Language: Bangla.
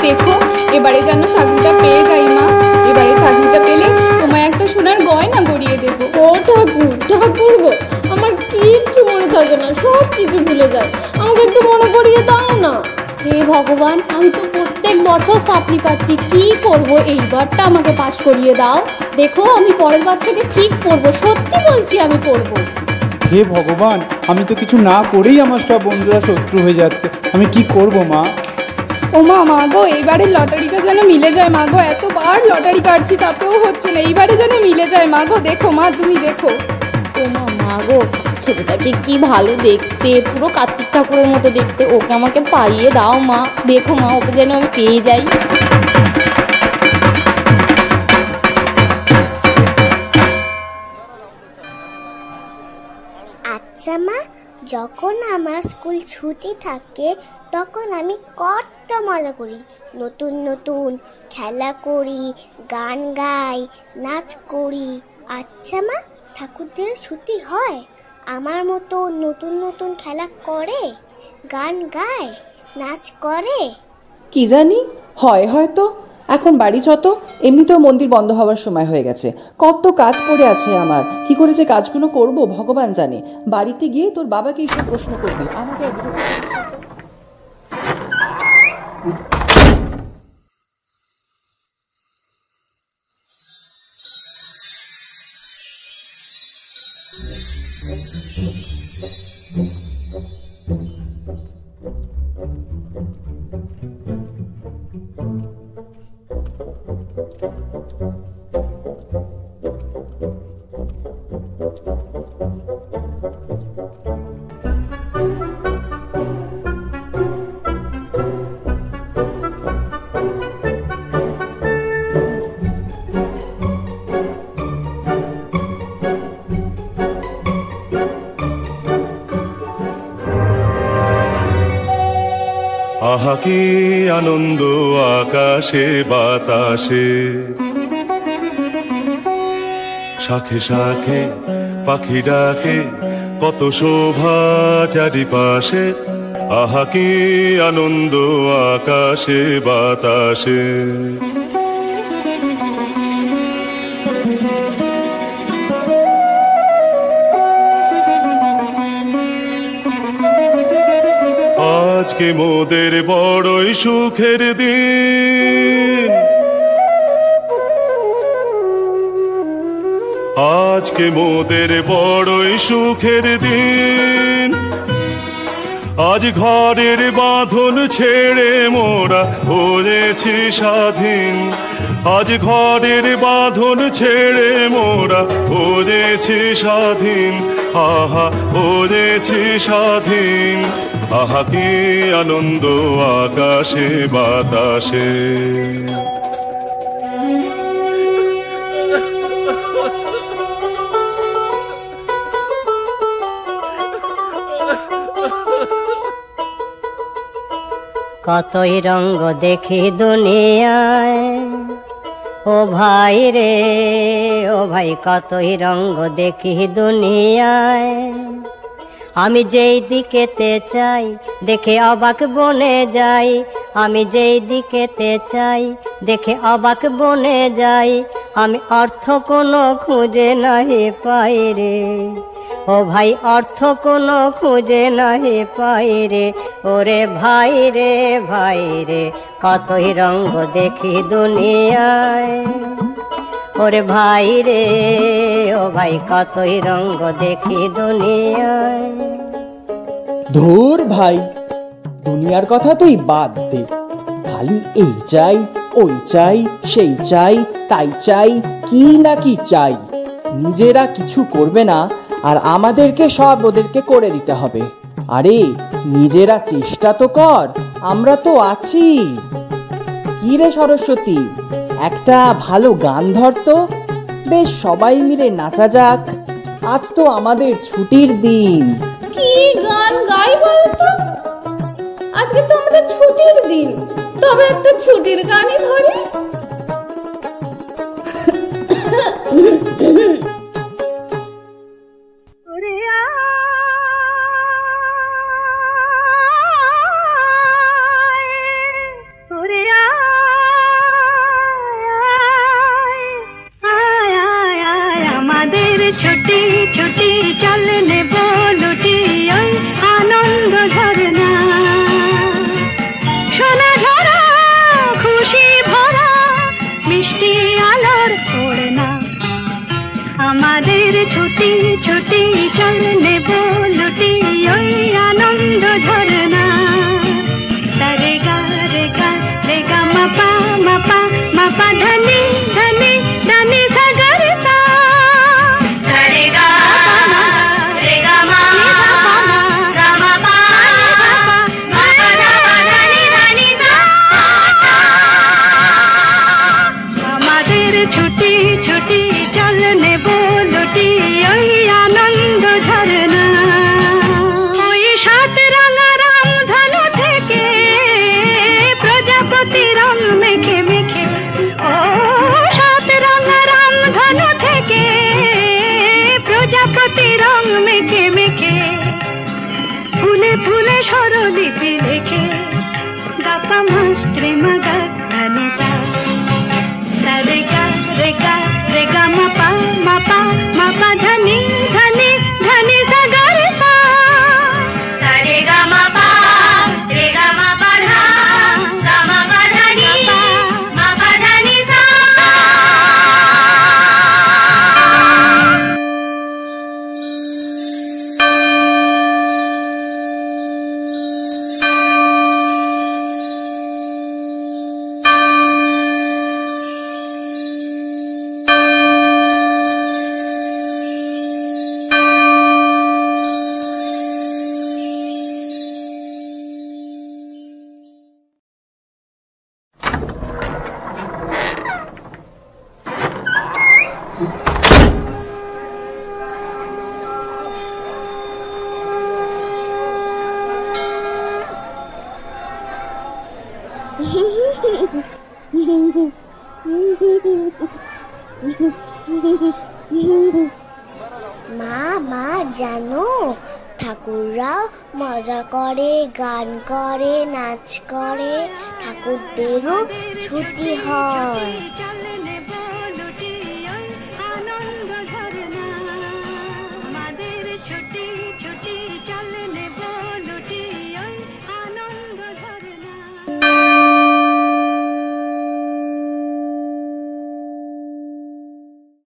দেখো এবারে যেন চাকরিটা পেয়ে যাই মা, এবারে চাকরিটা পেলে তোমায় একটা সোনার গয়না গড়িয়ে দেবো। ও ঠাকুর, ঠাকুর গো, আমার কিচ্ছু মনে থাকে না, সব কিছু ভুলে যায়, আমাকে একটু মনে করিয়ে দাও না। হে ভগবান, আমি তো প্রত্যেক বছর সাপ্লি পাচ্ছি, কি করব? এইবারটা আমাকে পাস করিয়ে দাও। দেখো আমি পরের বার থেকে ঠিক পড়বো, সত্যি বলছি আমি পড়বো। হে ভগবান, আমি তো কিছু না করেই আমার সব বন্ধুরা শত্রু হয়ে যাচ্ছে, আমি কি করব মা? ও মা, মা গো এইবারে লটারিটা যেন মিলে যায় মা গো, এতবার লটারি কাটছি তাতেও হচ্ছে না, এইবারে যেন মিলে যায় মা গো, দেখো মা তুমি দেখো। ও মা, মা গো ছেলেটাকে কি ভালো দেখতে, পুরো কার্তিক ঠাকুরের মতো দেখতে, ওকে আমাকে পাইয়ে দাও মা। দেখো মা, ওকে যেন আমি পেয়ে যাই। আচ্ছা মা, যখন আমার স্কুল ছুটি থাকে তখন আমি কত মজা করি, নতুন নতুন খেলা করি, গান গাই, নাচ করি। আচ্ছা মা, ঠাকুরদের ছুটি হয় আমার মতো নতুন নতুন খেলা করে, গান গায়, নাচ করে? কি জানি, হয় হয়তো। এখন বাড়ি ছত, এমনিতেও মন্দির বন্ধ হওয়ার সময় হয়ে গেছে, কত কাজ পড়ে আছে আমার, কি করে যে কাজগুলো করব ভগবান জানে। বাড়িতে গিয়ে তোর বাবাকে এইসব প্রশ্ন করবি, আমাকে আহা কি আনন্দ আকাশে বাতাসে, শাখে শাখে পাখি ডাকে, কত শোভা চারিপাশে। আহা কি আনন্দ আকাশে বাতাসে। আজকে মোদের বড়ই সুখের দিন, আজকে মোদের বড়ই সুখের দিন। আজ ঘরের বাঁধন ছেড়ে মোরা হয়েছি স্বাধীন, আজ ঘরের বাঁধন ছেড়ে মোরা হয়েছি স্বাধীন। আহা হয়েছি স্বাধীন, আহা কি আনন্দ আকাশে বাতাসে। কতই রঙ্গ দেখি দুনিয়ায়, ও ভাই রে ও ভাই, কতই রঙ্গ দেখি দুনিয়ায়। আমি যেই দিকেতে চাই দেখে অবাক বনে যাই, আমি যেই দিকেতে চাই দেখে অবাক বনে যাই। আমি অর্থ কোনো খুঁজে নাহি পাই রে, ও ভাই অর্থ কোনো খুঁজে নাহি পাই রে। ওরে ভাই রে ভাই রে, কতই রঙ্গ দেখি দুনিয়ায়। ওরে ভাই রে ও ভাই, কতই রঙ্গ দেখি দুনিয়ায়। ধুর ভাই, দুনিয়ার কথা তুই বাদ দে, খালি এই চাই ওই চাই সেই চাই তাই চাই, কি না কি চাই। নিজেরা কিছু করবে না আর আমাদেরকে সব ওদেরকে করে দিতে হবে। আরে নিজেরা চেষ্টা তো কর, আমরা তো আছি। কি রে সরস্বতী, একটা ভালো গান ধরতো, বেশ সবাই মিলে নাচা যাক, আজ তো আমাদের ছুটির দিন। কি গান গাই বলতো? আজকে তো আমাদের ছুটির দিন, তবে একটা ছুটির গানই ধরি। ওরে স্বরলিপি লেখে গাপা মাস্ত্রে মাগা ধানিতা রে গা রে গা রে গা মাপা মাপা মাপা ধানি ধানি ধানি সা গা রে সা রে গা মাপা রে গা মাপা ধা গা মাপা ধানি মাপা ধানি সা। মা মা জানো ঠাকুররা মজা করে, গান করে, নাচ করে, ঠাকুরদেরও ছুটি হয়।